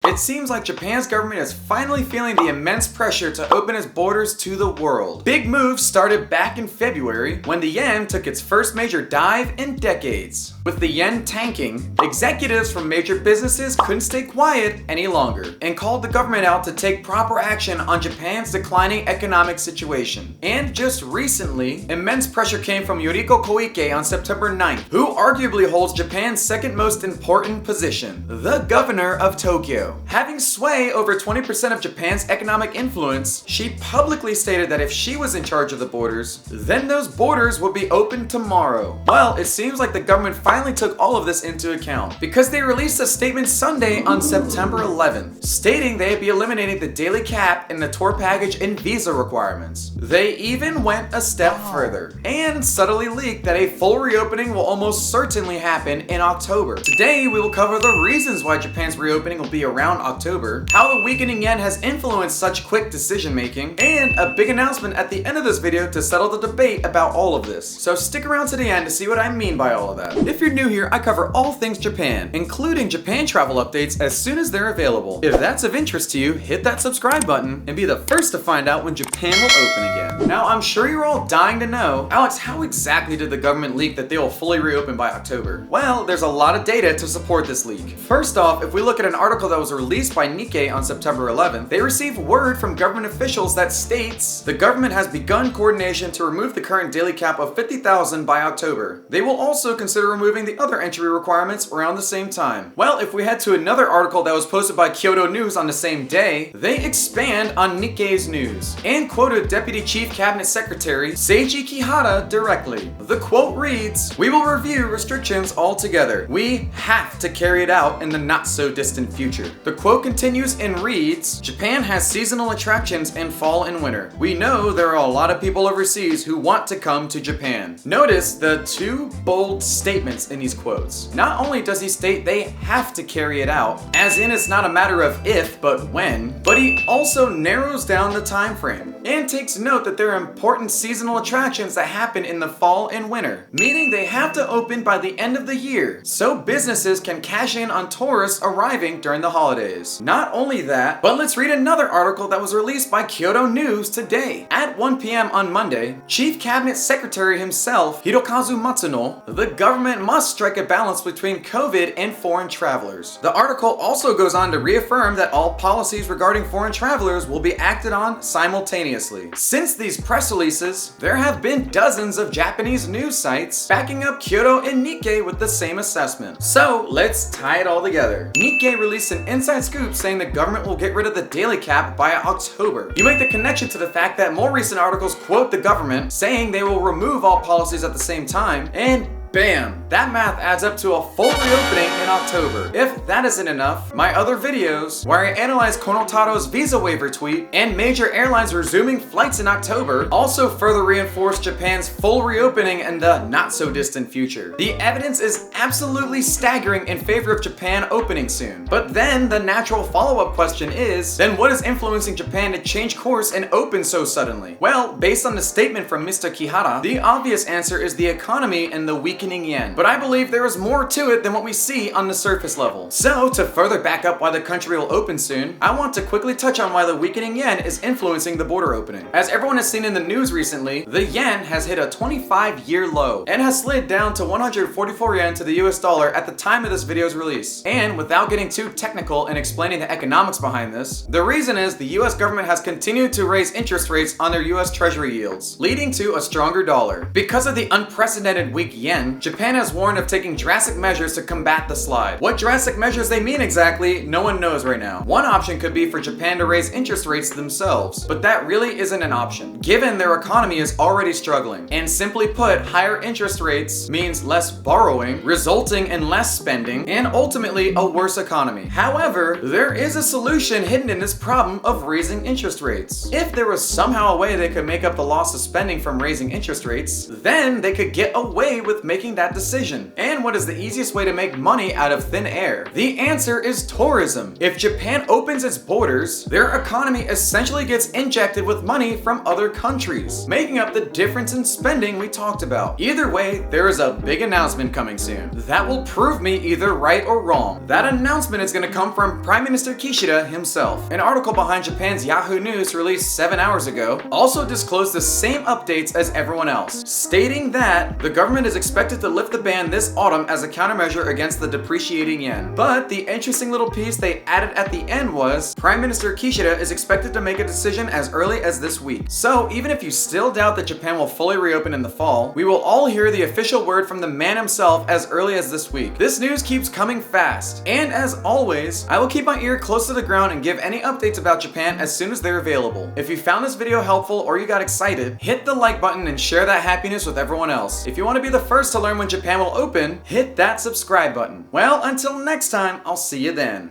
It seems like Japan's government is finally feeling the immense pressure to open its borders to the world. Big moves started back in February when the yen took its first major dive in decades. With the yen tanking, executives from major businesses couldn't stay quiet any longer and called the government out to take proper action on Japan's declining economic situation. And just recently, immense pressure came from Yoriko Koike on September 9th, who arguably holds Japan's second most important position, the governor of Tokyo. Having sway over 20% of Japan's economic influence, she publicly stated that if she was in charge of the borders, then those borders would be open tomorrow. Well, it seems like the government finally took all of this into account, because they released a statement Sunday on September 11th, stating they'd be eliminating the daily cap in the tour package and visa requirements. They even went a step further and subtly leaked that a full reopening will almost certainly happen in October. Today, we will cover the reasons why Japan's reopening will be around October, how the weakening yen has influenced such quick decision making, and a big announcement at the end of this video to settle the debate about all of this. So stick around to the end to see what I mean by all of that. If you're new here, I cover all things Japan, including Japan travel updates as soon as they're available. If that's of interest to you, hit that subscribe button and be the first to find out when Japan will open again. Now, I'm sure you're all dying to know, Alex, how exactly did the government leak that they will fully reopen by October? Well, there's a lot of data to support this leak. First off, if we look at an article that was released by Nikkei on September 11th, they received word from government officials that states the government has begun coordination to remove the current daily cap of 50,000 by October. They will also consider removing the other entry requirements around the same time. Well, if we head to another article that was posted by Kyoto News on the same day, they expand on Nikkei's news and quoted Deputy Chief Cabinet Secretary Seiji Kihara directly. The quote reads, "We will review restrictions altogether. We have to carry it out in the not so distant future." The quote continues and reads, "Japan has seasonal attractions in fall and winter. We know there are a lot of people overseas who want to come to Japan." Notice the two bold statements in these quotes. Not only does he state they have to carry it out, as in it's not a matter of if but when, but he also narrows down the time frame and takes note that there are important seasonal attractions that happen in the fall and winter, meaning they have to open by the end of the year so businesses can cash in on tourists arriving during the holidays. Not only that, but let's read another article that was released by Kyoto News today. At 1 p.m. on Monday, Chief Cabinet Secretary himself, Hirokazu Matsuno, the government must strike a balance between COVID and foreign travelers. The article also goes on to reaffirm that all policies regarding foreign travelers will be acted on simultaneously. Since these press releases, there have been dozens of Japanese news sites backing up Kyoto and Nikkei with the same assessment. So let's tie it all together. Nikkei released an inside scoop saying the government will get rid of the daily cap by October. You make the connection to the fact that more recent articles quote the government saying they will remove all policies at the same time, and bam! That math adds up to a full reopening in October. If that isn't enough, my other videos, where I analyze Konotaro's visa waiver tweet and major airlines resuming flights in October, also further reinforce Japan's full reopening in the not-so-distant future. The evidence is absolutely staggering in favor of Japan opening soon. But then the natural follow-up question is, then what is influencing Japan to change course and open so suddenly? Well, based on the statement from Mr. Kihara, the obvious answer is the economy and the weakening yen. But I believe there is more to it than what we see on the surface level. So, to further back up why the country will open soon, I want to quickly touch on why the weakening yen is influencing the border opening. As everyone has seen in the news recently, the yen has hit a 25-year low and has slid down to 144 yen to the US dollar at the time of this video's release. And without getting too technical and explaining the economics behind this, the reason is the US government has continued to raise interest rates on their US Treasury yields, leading to a stronger dollar. Because of the unprecedented weak yen, Japan has warned of taking drastic measures to combat the slide. What drastic measures they mean exactly, no one knows right now. One option could be for Japan to raise interest rates themselves, but that really isn't an option, given their economy is already struggling. And simply put, higher interest rates means less borrowing, resulting in less spending, and ultimately a worse economy. However, there is a solution hidden in this problem of raising interest rates. If there was somehow a way they could make up the loss of spending from raising interest rates, then they could get away with making making that decision? And what is the easiest way to make money out of thin air? The answer is tourism. If Japan opens its borders, their economy essentially gets injected with money from other countries, making up the difference in spending we talked about. Either way, there is a big announcement coming soon that will prove me either right or wrong. That announcement is going to come from Prime Minister Kishida himself. An article behind Japan's Yahoo News released 7 hours ago also disclosed the same updates as everyone else, stating that the government is expected to lift the ban this autumn as a countermeasure against the depreciating yen. But the interesting little piece they added at the end was Prime Minister Kishida is expected to make a decision as early as this week. So even if you still doubt that Japan will fully reopen in the fall, we will all hear the official word from the man himself as early as this week. This news keeps coming fast, and as always, I will keep my ear close to the ground and give any updates about Japan as soon as they're available. If you found this video helpful or you got excited, hit the like button and share that happiness with everyone else. If you want to be the first to learn when Japan will open, hit that subscribe button. Well, until next time, I'll see you then.